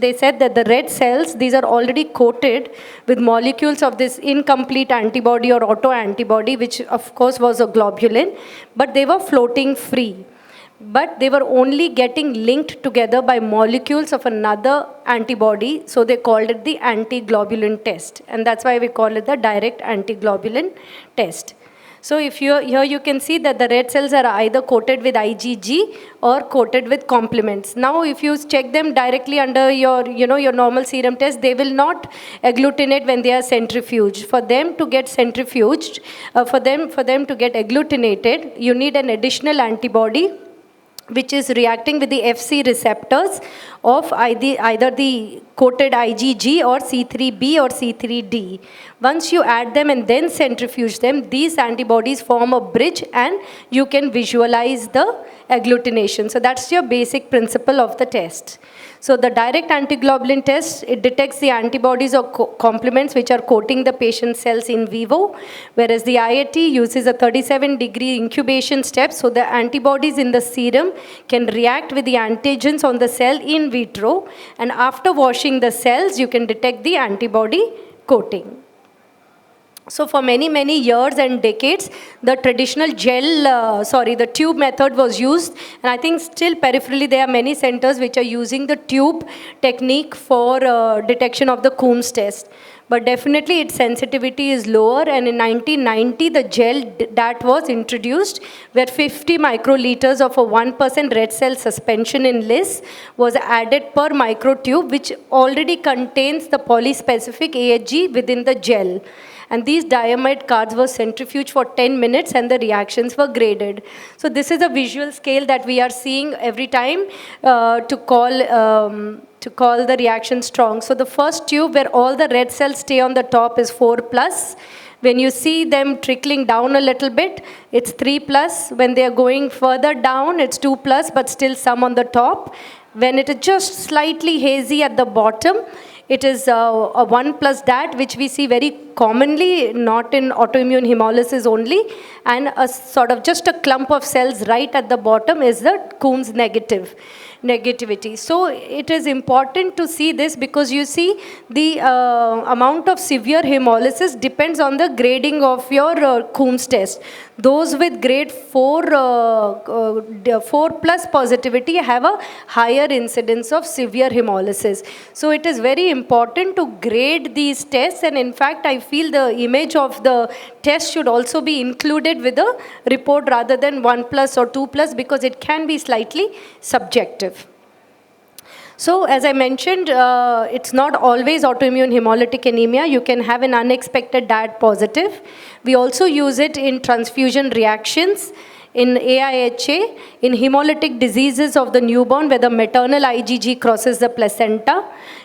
They said that the red cells, these are already coated with molecules of this incomplete antibody or autoantibody, which of course was a globulin, but they were floating free. But they were only getting linked together by molecules of another antibody, so they called it the antiglobulin test. And that's why we call it the direct antiglobulin test. So if you here you can see that the red cells are either coated with IgG or coated with complements. Now if you check them directly under your your normal serum test, they will not agglutinate when they are centrifuged. For them to get centrifuged, for them to get agglutinated, you need an additional antibody which is reacting with the Fc receptors of either the coated IgG or C3b or C3d. Once you add them and then centrifuge them, these antibodies form a bridge and you can visualize the agglutination. So that's your basic principle of the test. So the direct antiglobulin test, it detects the antibodies or complements which are coating the patient cells in vivo, whereas the IAT uses a 37-degree incubation step, so the antibodies in the serum can react with the antigens on the cell in vitro, and after washing the cells, you can detect the antibody coating. So for many years and decades, the traditional the tube method was used, and I think still peripherally there are many centers which are using the tube technique for detection of the Coombs test. But definitely its sensitivity is lower, and in 1990 the gel that was introduced where 50 microliters of a 1% red cell suspension in Liss was added per microtube, which already contains the polyspecific AHG within the gel. And these diamide cards were centrifuged for 10 minutes and the reactions were graded. So this is a visual scale that we are seeing every time to call the reaction strong. So the first tube where all the red cells stay on the top is 4+. When you see them trickling down a little bit, it's 3+. When they are going further down, it's 2+, but still some on the top. When it is just slightly hazy at the bottom, it is a 1+ that, which we see very commonly, not in autoimmune hemolysis only, and a sort of just a clump of cells right at the bottom is the Coombs negativity. So it is important to see this because you see the amount of severe hemolysis depends on the grading of your Coombs test. Those with grade 4+ positivity have a higher incidence of severe hemolysis. So it is very important to grade these tests, and in fact I feel the image of the test should also be included with the report rather than 1+ or 2+, because it can be slightly subjective. So as I mentioned, it's not always autoimmune hemolytic anemia. You can have an unexpected DAD positive. We also use it in transfusion reactions, in AIHA, in hemolytic diseases of the newborn where the maternal IgG crosses the placenta,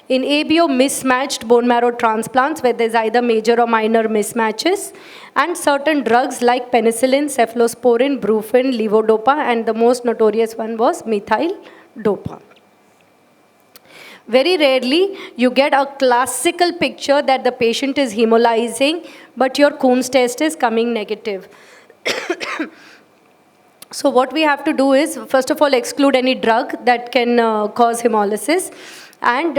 in ABO mismatched bone marrow transplants where there's either major or minor mismatches, and certain drugs like penicillin, cephalosporin, brufen, levodopa, and the most notorious one was methyl dopa. Very rarely you get a classical picture that the patient is hemolyzing, but your Coombs test is coming negative. So what we have to do is, first of all, exclude any drug that can cause hemolysis. And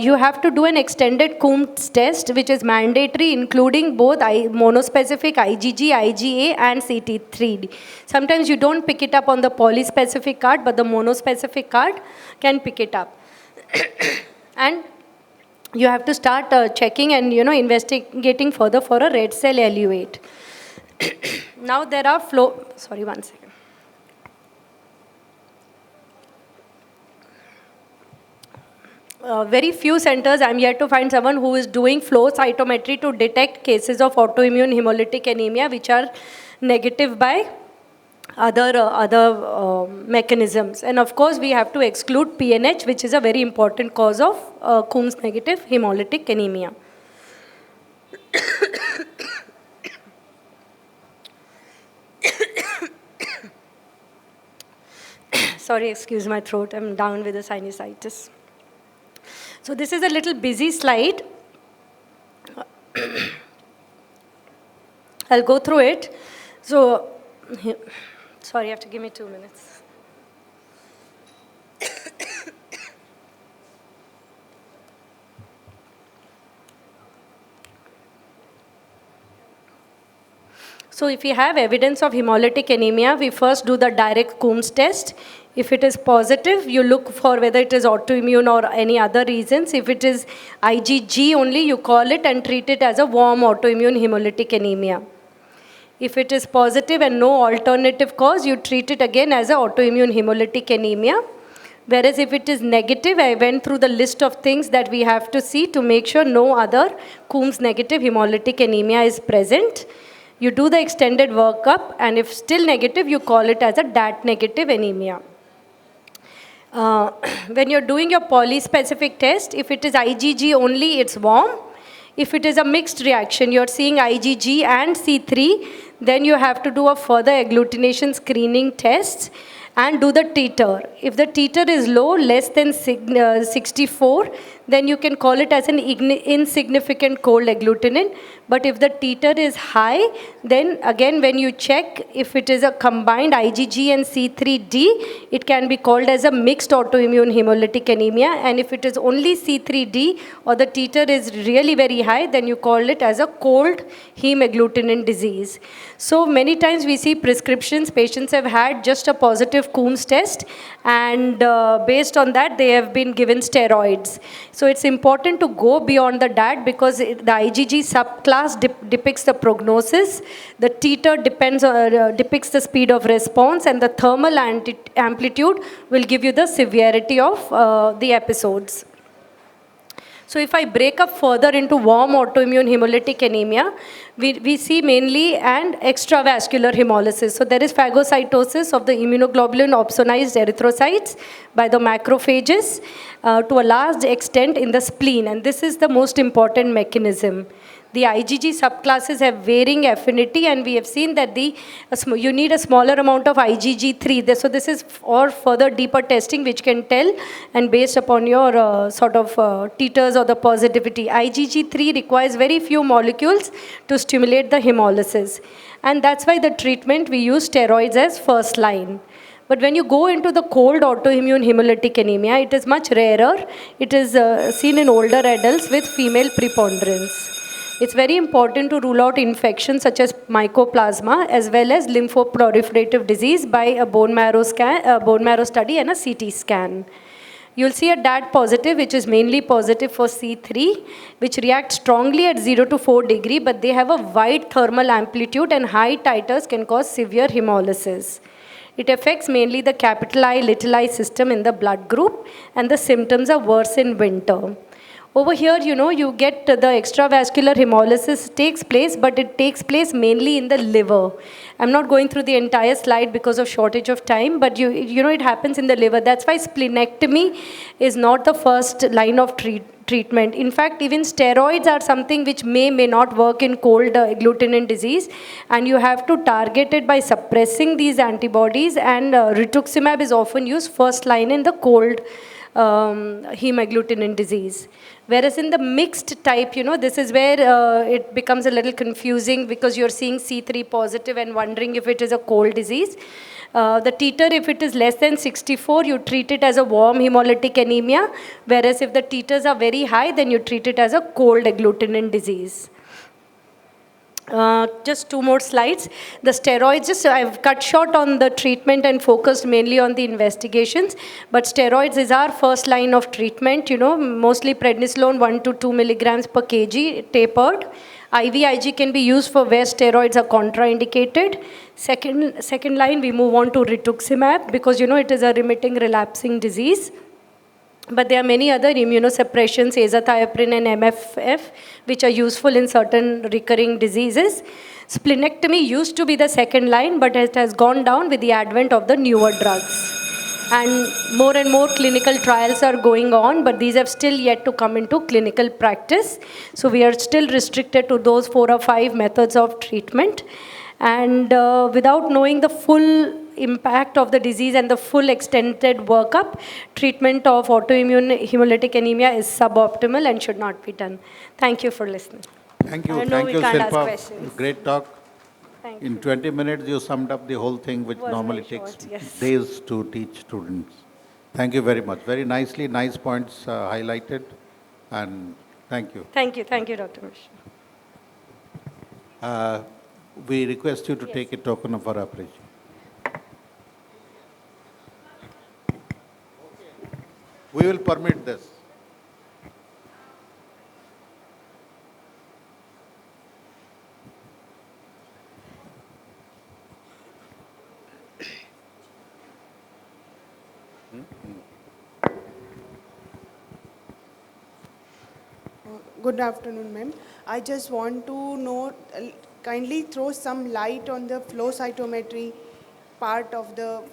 you have to do an extended Coombs test, which is mandatory, including both monospecific IgG, IgA, and CT3. Sometimes you don't pick it up on the polyspecific card, but the monospecific card can pick it up. And you have to start checking and investigating further for a red cell eluate. Now there are sorry, one second. Very few centers, I'm yet to find someone who is doing flow cytometry to detect cases of autoimmune hemolytic anemia which are negative by other mechanisms. And of course, we have to exclude PNH, which is a very important cause of Coombs negative hemolytic anemia. Sorry, excuse my throat, I'm down with the sinusitis. So this is a little busy slide. I'll go through it. So, sorry, you have to give me 2 minutes. So if we have evidence of hemolytic anemia, we first do the direct Coombs test. If it is positive, you look for whether it is autoimmune or any other reasons. If it is IgG only, you call it and treat it as a warm autoimmune hemolytic anemia. If it is positive and no alternative cause, you treat it again as an autoimmune hemolytic anemia. Whereas if it is negative, I went through the list of things that we have to see to make sure no other Coombs negative hemolytic anemia is present. You do the extended workup, and if still negative, you call it as a DAT negative anemia. When you're doing your polyspecific test, if it is IgG only, it's warm. If it is a mixed reaction, you're seeing IgG and C3, then you have to do a further agglutination screening test and do the titer. If the titer is low, less than 64, then you can call it as an insignificant cold agglutinin. But if the titer is high, then again when you check if it is a combined IgG and C3D, it can be called as a mixed autoimmune hemolytic anemia. And if it is only C3D or the titer is really very high, then you call it as a cold heme agglutinin disease. So many times we see prescriptions, patients have had just a positive Coombs test, and based on that they have been given steroids. So it's important to go beyond the DAT because the IgG subclass depicts the prognosis, the titer depicts the speed of response, and the thermal amplitude will give you the severity of the episodes. So if I break up further into warm autoimmune hemolytic anemia, we see mainly an extravascular hemolysis. So there is phagocytosis of the immunoglobulin opsonized erythrocytes by the macrophages to a large extent in the spleen, and this is the most important mechanism. The IgG subclasses have varying affinity, and we have seen that you need a smaller amount of IgG3. So this is for further deeper testing which can tell, and based upon your titers or the positivity. IgG3 requires very few molecules to stimulate the hemolysis. And that's why the treatment we use steroids as first line. But when you go into the cold autoimmune hemolytic anemia, it is much rarer. It is seen in older adults with female preponderance. It's very important to rule out infections such as mycoplasma as well as lymphoproliferative disease by a bone marrow study and a CT scan. You'll see a DAT positive, which is mainly positive for C3, which reacts strongly at 0 to 4 degree, but they have a wide thermal amplitude and high titers can cause severe hemolysis. It affects mainly the capital I, little I system in the blood group, and the symptoms are worse in winter. Over here, you get the extravascular hemolysis takes place, but it takes place mainly in the liver. I'm not going through the entire slide because of shortage of time, but it happens in the liver. That's why splenectomy is not the first line of treatment. In fact, even steroids are something which may not work in cold agglutinin disease, and you have to target it by suppressing these antibodies, and rituximab is often used first line in the cold heme agglutinin disease. Whereas in the mixed type, this is where it becomes a little confusing because you're seeing C3 positive and wondering if it is a cold disease. The titer, if it is less than 64, you treat it as a warm hemolytic anemia. Whereas if the titers are very high, then you treat it as a cold agglutinin disease. Just two more slides. The steroids, I've cut short on the treatment and focused mainly on the investigations, but steroids is our first line of treatment, mostly prednisolone 1 to 2 milligrams per kg tapered. IVIG can be used for where steroids are contraindicated. Second line, we move on to rituximab because, it is a remitting relapsing disease. But there are many other immunosuppressions, azathioprine and MFF, which are useful in certain recurring diseases. Splenectomy used to be the second line, but it has gone down with the advent of the newer drugs. And more clinical trials are going on, but these have still yet to come into clinical practice. So we are still restricted to those 4 or 5 methods of treatment. And without knowing the full impact of the disease and the full extended workup, treatment of autoimmune hemolytic anemia is suboptimal and should not be done. Thank you for listening. Thank you. Thank you, Shilpa. Great talk. Thank In 20 minutes, you summed up the whole thing, which normally takes days to teach students. Thank you very much. Very nicely, nice points highlighted. And thank you. Thank you, Dr. Mishra. we request you to take a token of our appreciation. We will permit this. Good afternoon, ma'am. I just want to know, kindly throw some light on the flow cytometry part of the,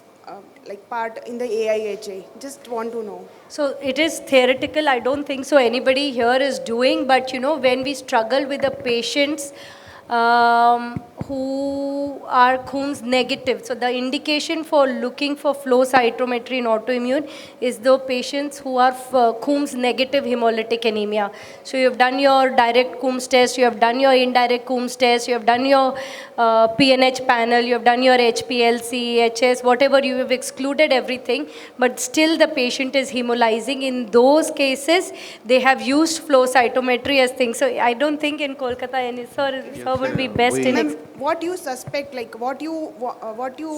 part in the AIHA. Just want to know. So it is theoretical. I don't think so anybody here is doing, but when we struggle with the patients who are Coombs negative. So the indication for looking for flow cytometry in autoimmune is the patients who are Coombs negative hemolytic anemia. So you have done your direct Coombs test, you have done your indirect Coombs test, you have done your PNH panel, you have done your HPLC, HS, whatever, you have excluded everything, but still the patient is hemolyzing. In those cases, they have used flow cytometry as things. So I don't think in Kolkata any sir would be best in. Ma'am, what you suspect, like what you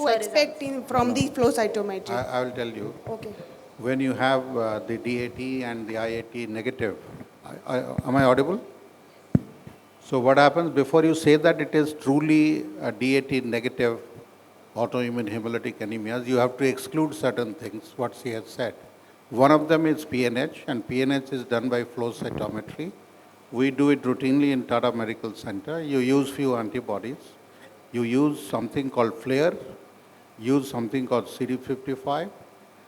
expect from the flow cytometry? I will tell you. Okay. When you have the DAT and the IAT negative, am I audible? So what happens before you say that it is truly a DAT negative autoimmune hemolytic anemias, you have to exclude certain things, what she has said. One of them is PNH, and PNH is done by flow cytometry. We do it routinely in Tata Medical Center. You use few antibodies. You use something called FLAIR, use something called CD55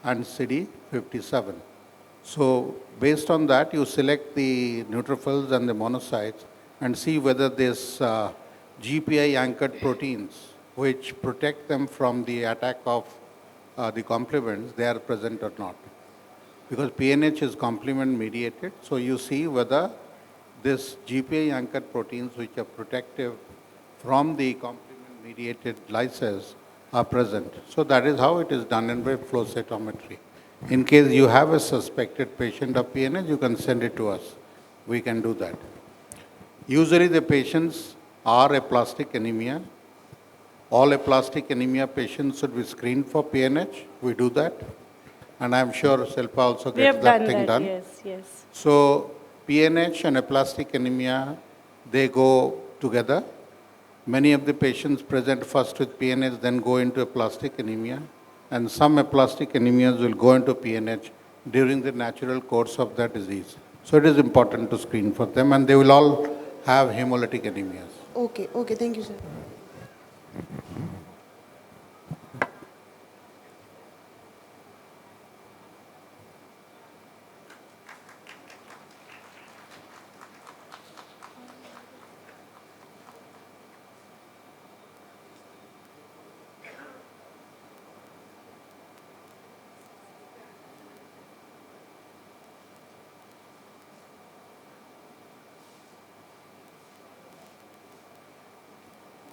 and CD57. So based on that, you select the neutrophils and the monocytes and see whether this GPI anchored proteins, which protect them from the attack of the complements, they are present or not. Because PNH is complement mediated, so you see whether this GPI anchored proteins, which are protective from the complement mediated lysis, are present. So that is how it is done in by flow cytometry. In case you have a suspected patient of PNH, you can send it to us. We can do that. Usually the patients are aplastic anemia. All aplastic anemia patients should be screened for PNH. We do that. And I'm sure Shilpa also gets that thing done. Yes. So PNH and aplastic anemia, they go together. Many of the patients present first with PNH, then go into aplastic anemia. And some aplastic anemias will go into PNH during the natural course of the disease. So it is important to screen for them, and they will all have hemolytic anemias. Okay, thank you, sir.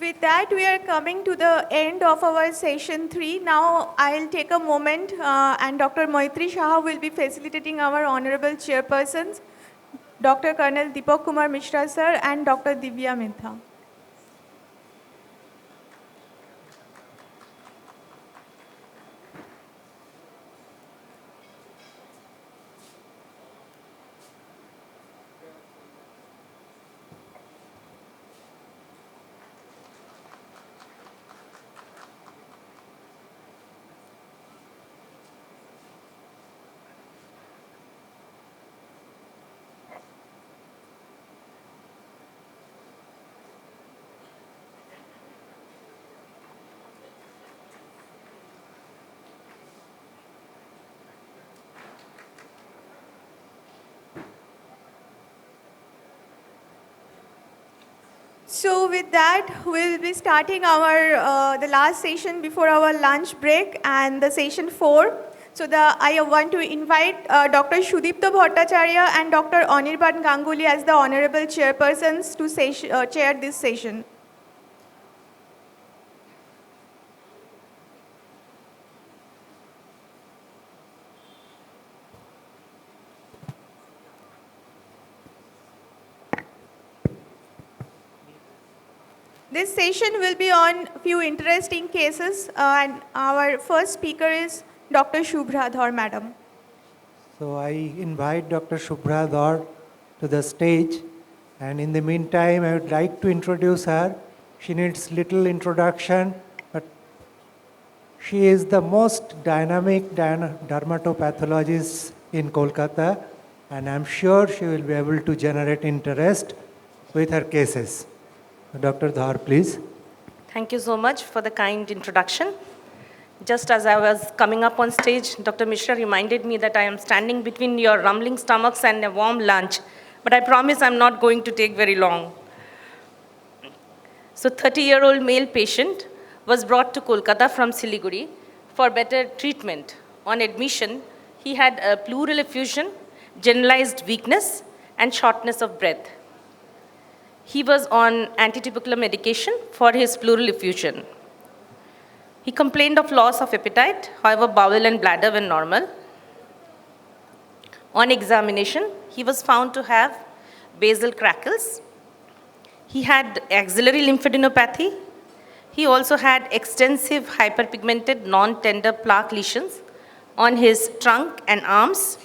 With that, we are coming to the end of our session 3. Now, I'll take a moment and Dr. Maitri Shah will be facilitating our honorable chairpersons, Dr. Colonel Deepak Kumar Mishra sir and Dr. Divya Mehta. So with that, we'll be starting our the last session before our lunch break and the session 4. So I want to invite Dr. Sudipta Bhattacharya and Dr. Anirban Ganguly as the honorable chairpersons to chair this session. This session will be on few interesting cases, and our first speaker is Dr. Subhra Dhar, madam. So I invite Dr. Subhra Dhar to the stage, and in the meantime, I would like to introduce her. She needs little introduction, but she is the most dynamic dermatopathologist in Kolkata, and I'm sure she will be able to generate interest with her cases. Dr. Dhar, please. Thank you so much for the kind introduction. Just as I was coming up on stage, Dr. Mishra reminded me that I am standing between your rumbling stomachs and a warm lunch, but I promise I'm not going to take very long. So 30-year-old male patient was brought to Kolkata from Siliguri for better treatment. On admission, he had a pleural effusion, generalized weakness, and shortness of breath. He was on antitubercular medication for his pleural effusion. He complained of loss of appetite, however, bowel and bladder were normal. On examination, he was found to have basal crackles. He had axillary lymphadenopathy. He also had extensive hyperpigmented non-tender plaque lesions on his trunk and arms.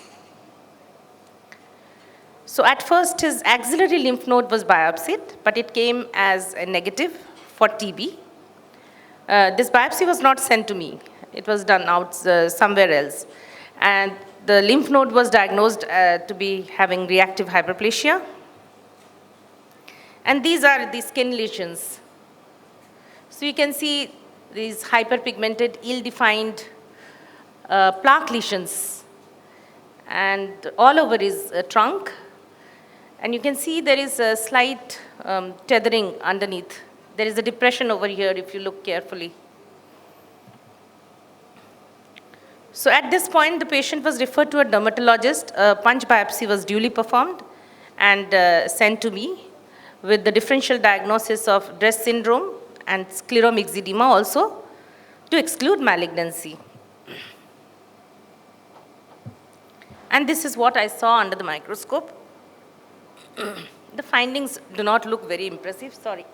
So at first, his axillary lymph node was biopsied, but it came as a negative for TB. This biopsy was not sent to me. It was done out somewhere else. And the lymph node was diagnosed to be having reactive hyperplasia. And these are the skin lesions. So you can see these hyperpigmented, ill-defined plaque lesions and all over his trunk. And you can see there is a slight tethering underneath. There is a depression over here if you look carefully. So at this point, the patient was referred to a dermatologist. A punch biopsy was duly performed and sent to me with the differential diagnosis of DRESS syndrome and scleromyxedema also to exclude malignancy. And this is what I saw under the microscope. The findings do not look very impressive, sorry.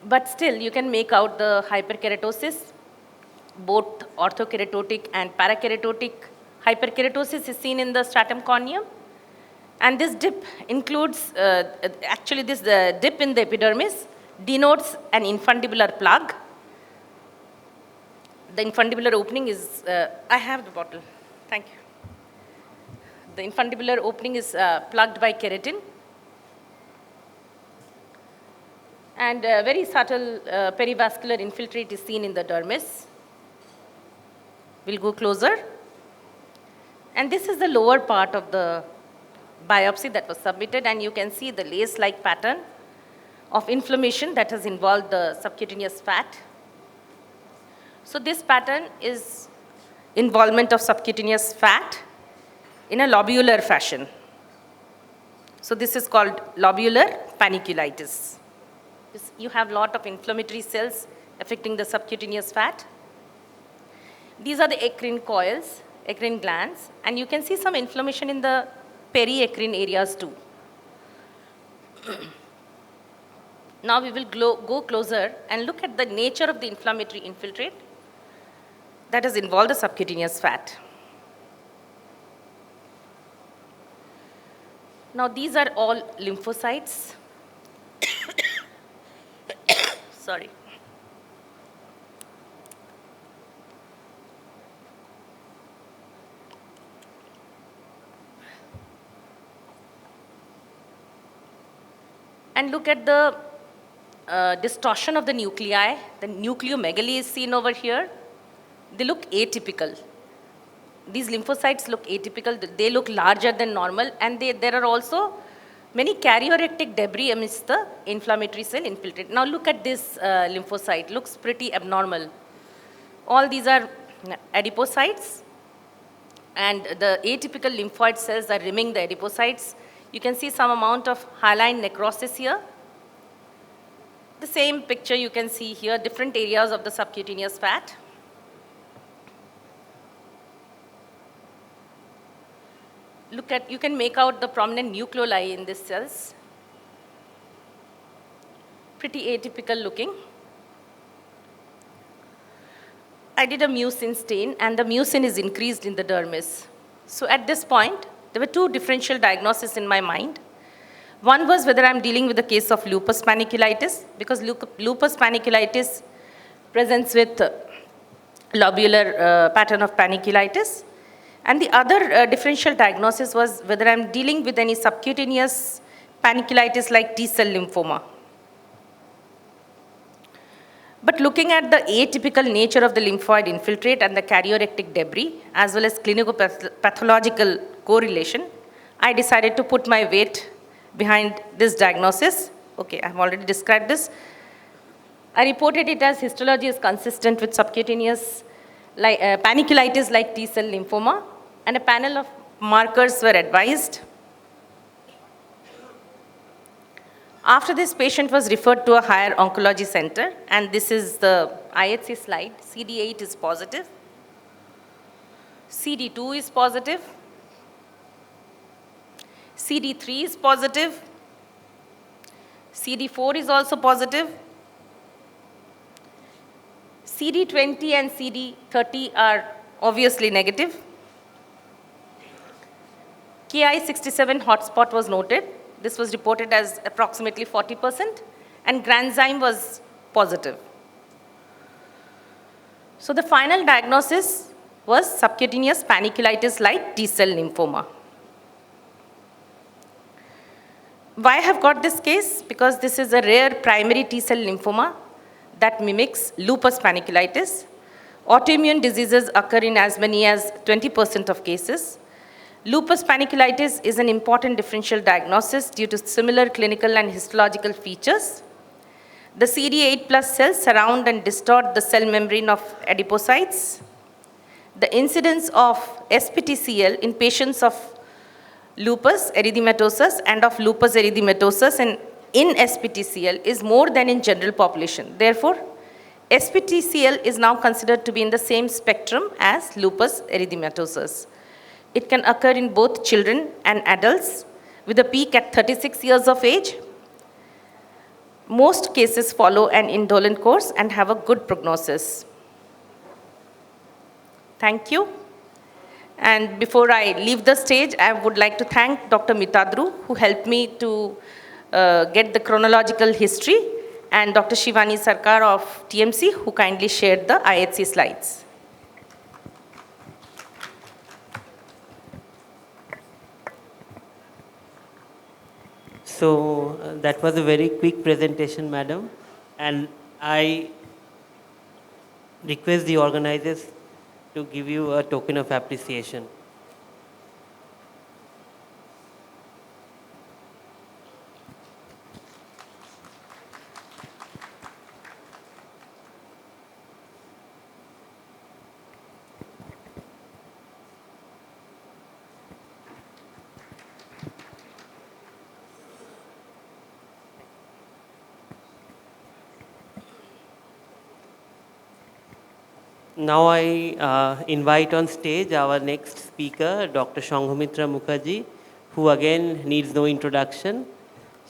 But still, you can make out the hyperkeratosis, both orthokeratotic and parakeratotic. Hyperkeratosis is seen in the stratum corneum. And this dip includes, actually this dip in the epidermis denotes an infundibular plug. The infundibular opening is, I have the bottle, thank you. The infundibular opening is plugged by keratin. And very subtle perivascular infiltrate is seen in the dermis. We'll go closer. And this is the lower part of the biopsy that was submitted, and you can see the lace-like pattern of inflammation that has involved the subcutaneous fat. So this pattern is involvement of subcutaneous fat in a lobular fashion. So this is called lobular paniculitis. You have a lot of inflammatory cells affecting the subcutaneous fat. These are the eccrine coils, eccrine glands, and you can see some inflammation in the perieccrine areas too. Now we will go closer and look at the nature of the inflammatory infiltrate that has involved the subcutaneous fat. Now these are all lymphocytes. Sorry. And look at the distortion of the nuclei. The nucleomegaly is seen over here. They look atypical. These lymphocytes look atypical. They look larger than normal, and there are also many karyorectic debris amidst the inflammatory cell infiltrate. Now look at this lymphocyte. Looks pretty abnormal. All these are adipocytes, and the atypical lymphoid cells are rimming the adipocytes. You can see some amount of hyaline necrosis here. The same picture you can see here, different areas of the subcutaneous fat. you can make out the prominent nucleoli in these cells. Pretty atypical looking. I did a mucin stain, and the mucin is increased in the dermis. So at this point, there were two differential diagnoses in my mind. One was whether I'm dealing with a case of lupus paniculitis, because lupus paniculitis presents with lobular pattern of paniculitis. And the other differential diagnosis was whether I'm dealing with any subcutaneous paniculitis like T-cell lymphoma. But looking at the atypical nature of the lymphoid infiltrate and the karyorectic debris, as well as clinico-pathological correlation, I decided to put my weight behind this diagnosis. Okay, I've already described this. I reported it as histology is consistent with subcutaneous paniculitis like T-cell lymphoma, and a panel of markers were advised. After this patient was referred to a higher oncology center, and this is the IHC slide. CD8 is positive, CD2 is positive, CD3 is positive, CD4 is also positive, CD20 and CD30 are obviously negative. Ki67 hotspot was noted. This was reported as approximately 40%, and granzyme was positive. So the final diagnosis was subcutaneous paniculitis like T-cell lymphoma. Why I have got this case? Because this is a rare primary T-cell lymphoma that mimics lupus paniculitis. Autoimmune diseases occur in as many as 20% of cases. Lupus paniculitis is an important differential diagnosis due to similar clinical and histological features. The CD8 plus cells surround and distort the cell membrane of adipocytes. The incidence of SPTCL in patients of lupus erythematosus and of lupus erythematosus and in SPTCL is more than in general population. Therefore, SPTCL is now considered to be in the same spectrum as lupus erythematosus. It can occur in both children and adults with a peak at 36 years of age. Most cases follow an indolent course and have a good prognosis. Thank you. And before I leave the stage, I would like to thank Dr. Mitadru, who helped me to get the chronological history, and Dr. Shivani Sarkar of TMC, who kindly shared the IHC slides. So that was a very quick presentation, madam, and I request the organizers to give you a token of appreciation. Now I invite on stage our next speaker, Dr. Sanghamitra Mukherjee, who again needs no introduction.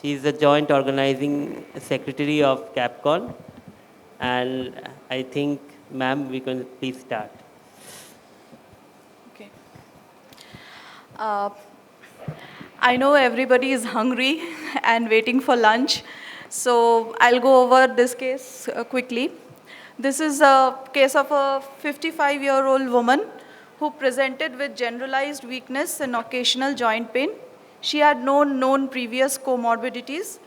She is the joint organizing secretary of CAPCON. And I think, ma'am, we can please start. Okay. I know everybody is hungry and waiting for lunch, so I'll go over this case quickly. This is a case of a 55-year-old woman who presented with generalized weakness and occasional joint pain. She had no known previous comorbidities.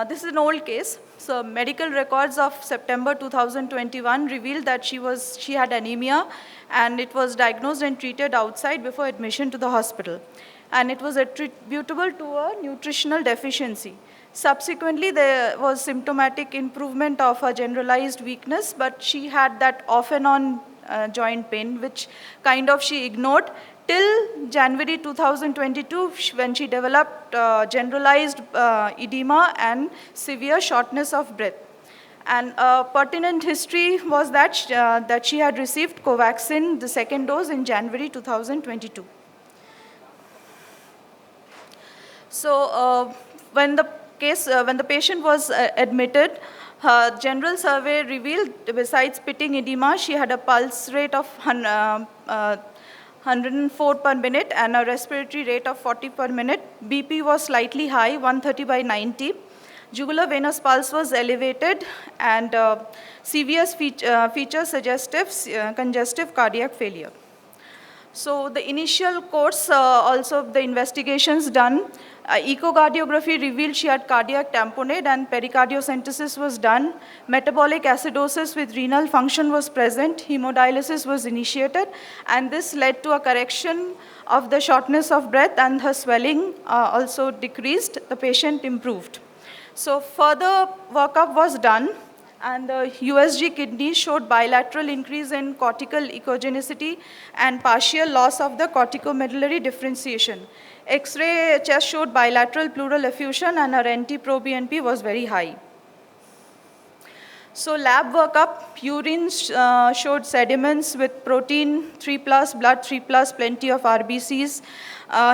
This is an old case. So medical records of September 2021 revealed that she had anemia, and it was diagnosed and treated outside before admission to the hospital. And it was attributable to a nutritional deficiency. Subsequently, there was symptomatic improvement of a generalized weakness, but she had that off and on joint pain, which kind of she ignored till January 2022, when she developed generalized edema and severe shortness of breath. And pertinent history was that, that she had received Covaxin, the second dose, in January 2022. So when the patient was admitted, her general survey revealed besides pitting edema, she had a pulse rate of 104 per minute and a respiratory rate of 40 per minute. BP was slightly high, 130/90. Jugular venous pulse was elevated and CVS features suggestive congestive cardiac failure. So the initial course, also the investigations done, echocardiography revealed she had cardiac tamponade and pericardiocentesis was done. Metabolic acidosis with renal function was present. Hemodialysis was initiated, and this led to a correction of the shortness of breath, and her swelling also decreased. The patient improved. So further workup was done, and the USG kidney showed bilateral increase in cortical echogenicity and partial loss of the corticomedullary differentiation. X-ray chest showed bilateral pleural effusion, and her NT-proBNP was very high. So lab workup, urine showed sediments with protein 3+, blood 3+, plenty of RBCs.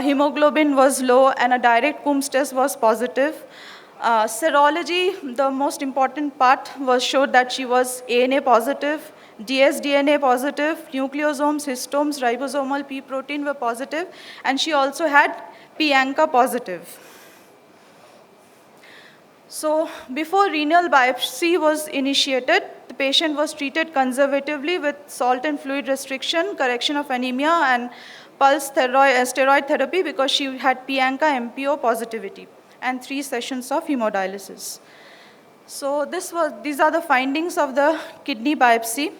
Hemoglobin was low, and a direct Coombs test was positive. Serology, the most important part, showed that she was ANA positive, dsDNA positive, nucleosomes, histones, ribosomal P protein were positive, and she also had P-ANCA positive. So before renal biopsy was initiated, the patient was treated conservatively with salt and fluid restriction, correction of anemia, and pulse steroid therapy because she had P-ANCA MPO positivity, and 3 sessions of hemodialysis. So these are the findings of the kidney biopsy.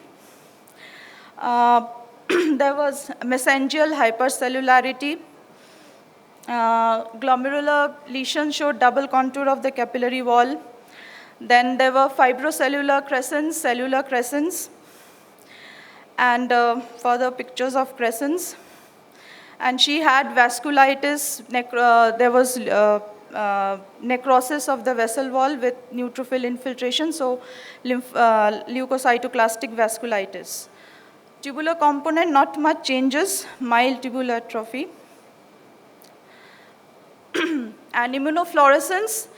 There was mesangial hypercellularity. Glomerular lesion showed double contour of the capillary wall. Then there were fibrocellular crescents, cellular crescents, and further pictures of crescents. And she had vasculitis, there was necrosis of the vessel wall with neutrophil infiltration, so leukocytoclastic vasculitis. Tubular component, not much changes, mild tubular atrophy. And immunofluorescence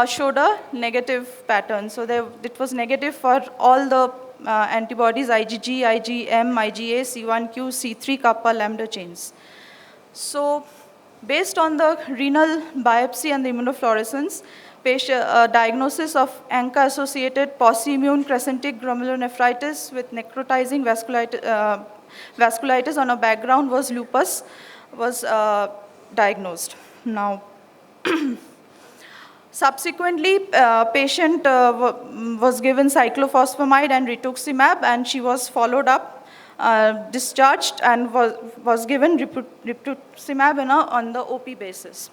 showed a negative pattern. So it was negative for all the antibodies, IgG, IgM, IgA, C1q, C3 kappa lambda chains. So based on the renal biopsy and the immunofluorescence, diagnosis of ANCA-associated post-immune crescentic glomerulonephritis with necrotizing vasculitis on a background was lupus was diagnosed. Now, subsequently, patient was given cyclophosphamide and rituximab, and she was followed up, discharged, and was given rituximab on the OP basis.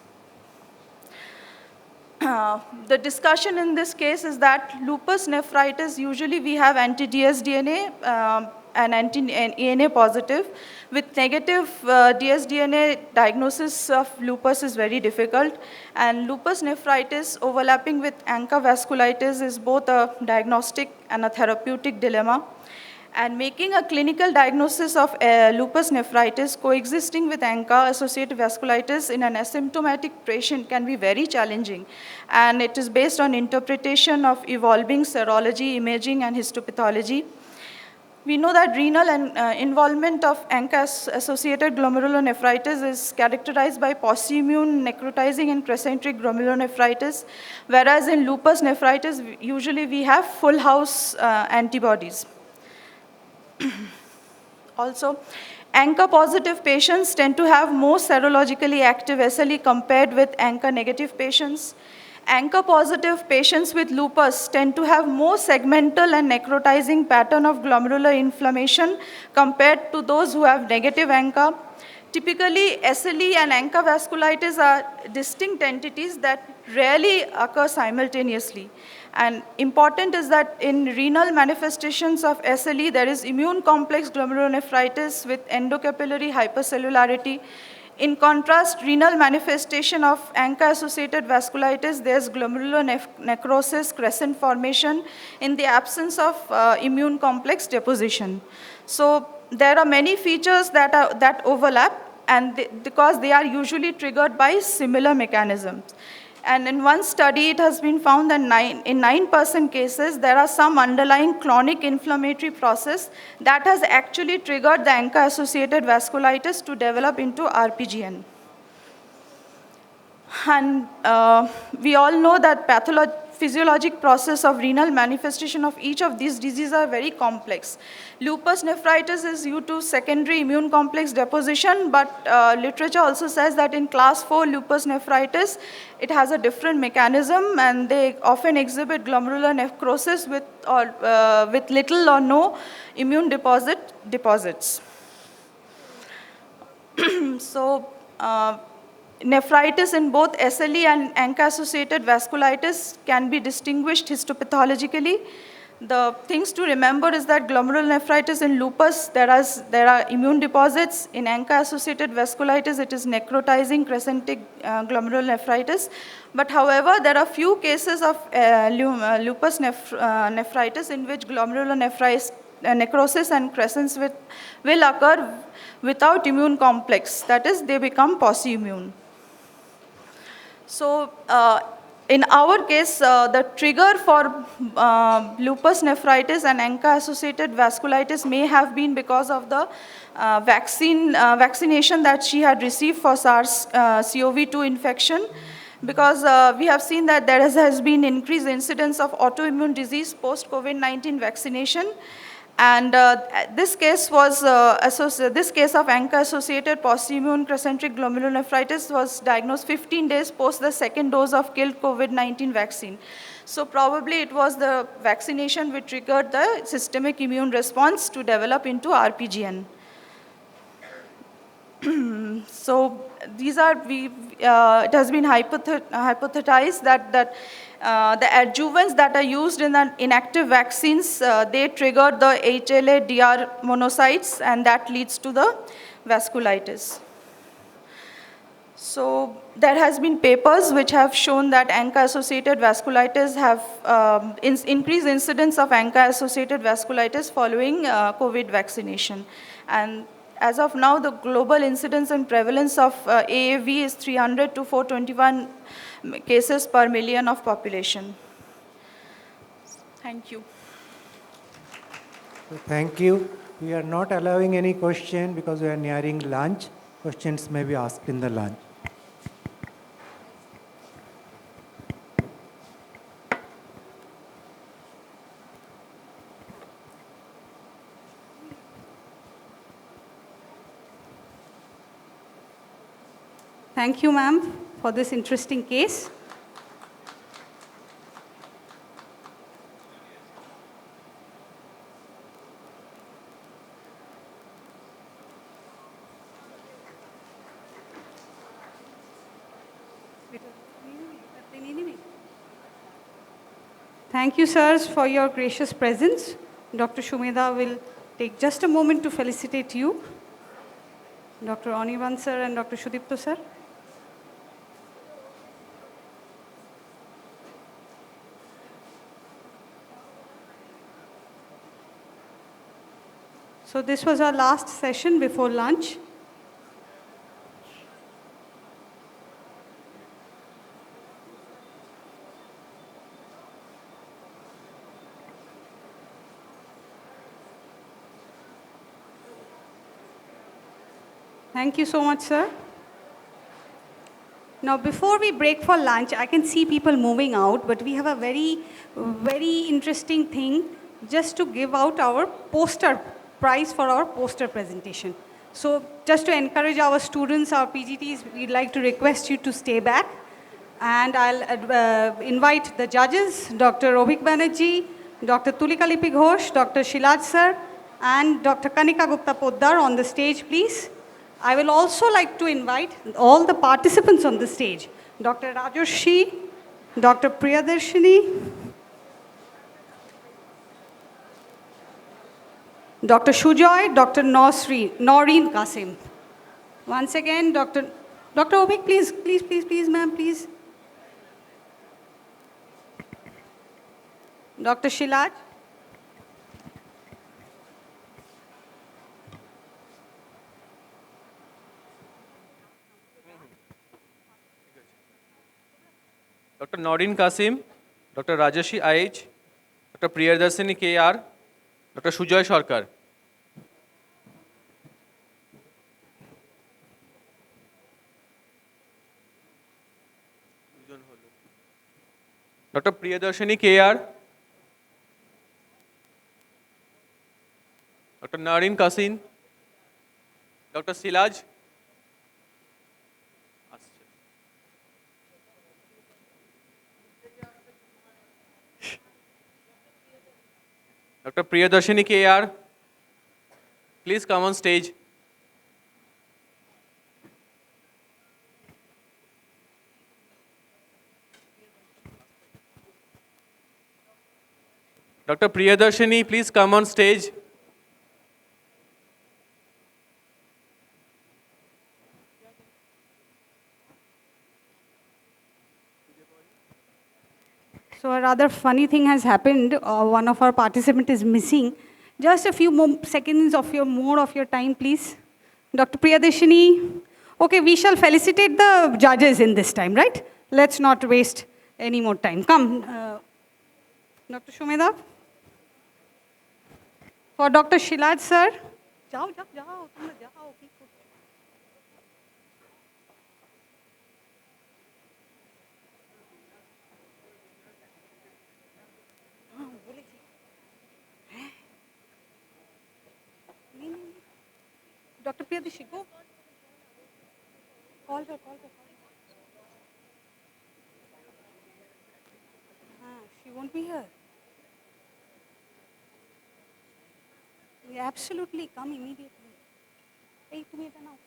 The discussion in this case is that lupus nephritis, usually we have anti-dsDNA and anti-ANA positive. With negative dsDNA, diagnosis of lupus is very difficult, and lupus nephritis overlapping with ANCA vasculitis is both a diagnostic and a therapeutic dilemma. And making a clinical diagnosis of lupus nephritis coexisting with ANCA-associated vasculitis in an asymptomatic patient can be very challenging. And it is based on interpretation of evolving serology, imaging, and histopathology. We know that renal involvement of ANCA-associated glomerulonephritis is characterized by post-immune necrotizing and crescentic glomerulonephritis, whereas in lupus nephritis, usually we have full house antibodies. Also, ANCA-positive patients tend to have more serologically active SLE compared with ANCA-negative patients. ANCA-positive patients with lupus tend to have more segmental and necrotizing pattern of glomerular inflammation compared to those who have negative ANCA. Typically, SLE and ANCA vasculitis are distinct entities that rarely occur simultaneously. And important is that in renal manifestations of SLE, there is immune complex glomerulonephritis with endocapillary hypercellularity. In contrast, renal manifestation of ANCA-associated vasculitis, there's glomerular necrosis, crescent formation in the absence of immune complex deposition. So there are many features that overlap, because they are usually triggered by similar mechanisms. And in one study, it has been found that in 9% cases, there are some underlying chronic inflammatory process that has actually triggered the ANCA-associated vasculitis to develop into RPGN. And we all know that physiologic process of renal manifestation of each of these diseases are very complex. Lupus nephritis is due to secondary immune complex deposition, but literature also says that in class 4 lupus nephritis, it has a different mechanism, and they often exhibit glomerular necrosis with little or no immune deposits. So, nephritis in both SLE and ANCA-associated vasculitis can be distinguished histopathologically. The things to remember is that glomerular nephritis in lupus, there are immune deposits. In ANCA-associated vasculitis, it is necrotizing crescentic glomerular nephritis. But however, there are few cases of lupus nephritis in which glomerular necrosis and crescents will occur without immune complex. That is, they become post-immune. So, in our case, the trigger for lupus nephritis and ANCA-associated vasculitis may have been because of the vaccination that she had received for SARS-CoV-2 infection, because we have seen that there has been increased incidence of autoimmune disease post-COVID-19 vaccination. And this case was this case of ANCA-associated post-immune crescentic glomerulonephritis was diagnosed 15 days post the second dose of killed COVID-19 vaccine. So probably it was the vaccination which triggered the systemic immune response to develop into RPGN. So these are, it has been hypothesized that the adjuvants that are used in the inactive vaccines, they trigger the HLA-DR monocytes, and that leads to the vasculitis. So there has been papers which have shown that ANCA-associated vasculitis have increased incidence of ANCA-associated vasculitis following COVID vaccination. And as of now, the global incidence and prevalence of AAV is 300 to 421 cases per million of population. Thank you. Thank you. We are not allowing any question because we are nearing lunch. Questions may be asked in the lunch. Thank you, ma'am, for this interesting case. Thank you, sirs, for your gracious presence. Dr. Shumeda will take just a moment to felicitate you. Dr. Onivan, sir, and Dr. Shudipto, sir. So this was our last session before lunch. Thank you so much, sir. Now, before we break for lunch, I can see people moving out, but we have a very, very interesting thing just to give out our poster prize for our poster presentation. So just to encourage our students, our PGTs, we'd like to request you to stay back. And I'll invite the judges, Dr. Obhik Banerjee, Dr. Tulika Lipi Ghosh, Dr. Shilaj sir, and Dr. Kanika Gupta Poddar on the stage, please. I will also like to invite all the participants on the stage, Dr. Rajoshi, Dr. Priyadarshini, Dr. Shujoy, Dr. Noreen Qasim. Once again, Dr. Obhik, please, ma'am, please. Dr. Shilaj. Dr. Norin Kasim, Dr. Rajashi IH, Dr. Priyadarshini KR, Dr. Sujoy Sarkar. Dr. Priyadarshini KR, Dr. Norin Kasim, Dr. Silaj, Dr. Priyadarshini KR, please come on stage. Dr. Priyadarshini, please come on stage. So a rather funny thing has happened. One of our participants is missing. Just a few more seconds of more of your time, please. Dr. Priyadarshini. Okay, we shall felicitate the judges in this time, right? Let's not waste any more time. Come, Dr. Shumeda. For Dr. Shilaj, sir. Jao, jao, jao, tumra jao. Dr. Priyadarshini, go. Call her. She won't be here. Yeah, absolutely, come immediately. Hey, tumhe eta now.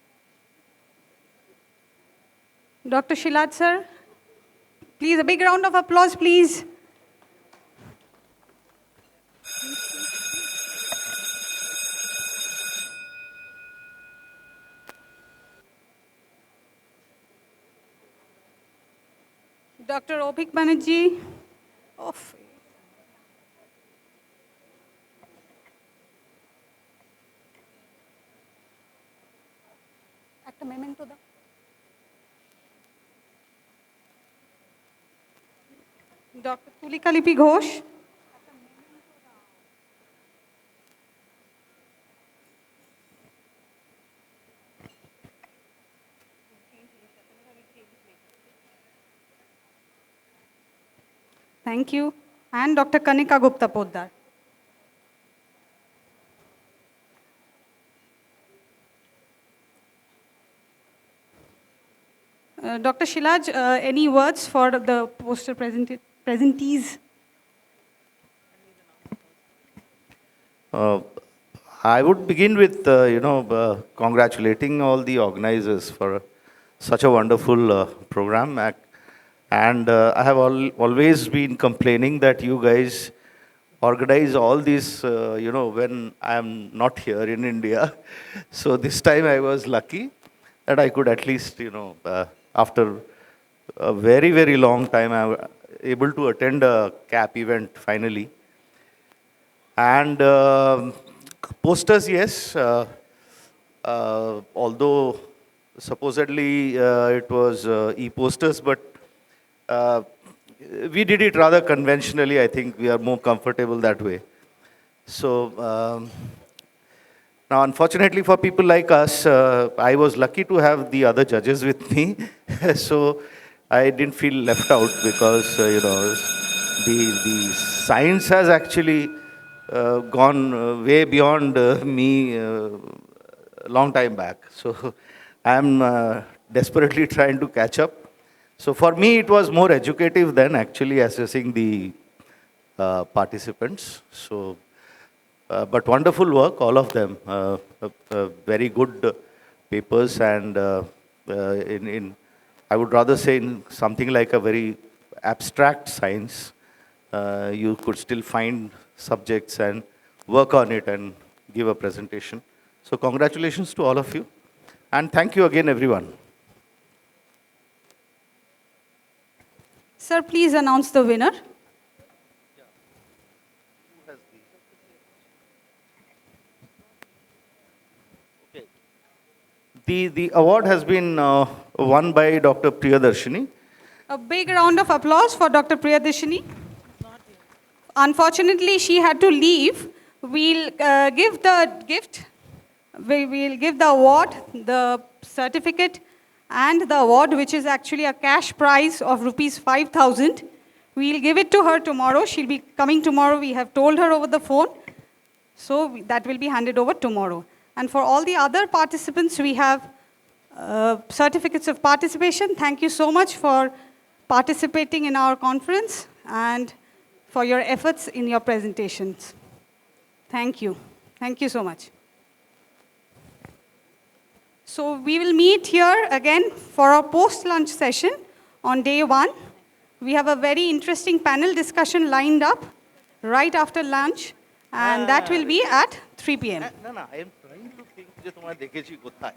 Dr. Shilaj, sir. Please, a big round of applause, please. Dr. Obik Banerjee. Oh, একটা memento দাও। Dr. Tulika Lipi Ghosh. Thank you. And Dr. Kanika Gupta Poddar. Dr. Shilaj, any words for the poster presentees? I would begin with, congratulating all the organizers for such a wonderful program. And I have always been complaining that you guys organize all these, when I am not here in India. So this time I was lucky that I could at least, after a very, very long time, I was able to attend a CAP event finally. And posters, yes, although supposedly it was e-posters, but we did it rather conventionally. I think we are more comfortable that way. So now, unfortunately for people like us, I was lucky to have the other judges with me. So I didn't feel left out because, the science has actually gone way beyond me a long time back. So I am desperately trying to catch up. So for me, it was more educative than actually assessing the participants. So, but wonderful work, all of them. Very good papers, and I would rather say in something like a very abstract science, you could still find subjects and work on it and give a presentation. So congratulations to all of you. And thank you again, everyone. Sir, please announce the winner. The award has been won by Dr. Priyadarshini. A big round of applause for Dr. Priyadashini. Unfortunately, she had to leave. We'll give the gift. We will give the award, the certificate, and the award, which is actually a cash prize of rupees 5,000. We'll give it to her tomorrow. She'll be coming tomorrow. We have told her over the phone. So that will be handed over tomorrow. And for all the other participants, we have certificates of participation. Thank you so much for participating in our conference and for your efforts in your presentations. Thank you. Thank you so much. So we will meet here again for our post-lunch session on day 1. We have a very interesting panel discussion lined up right after lunch, and that will be at 3 p.m. I am trying to think যে তোমায় দেখেছি কোথায়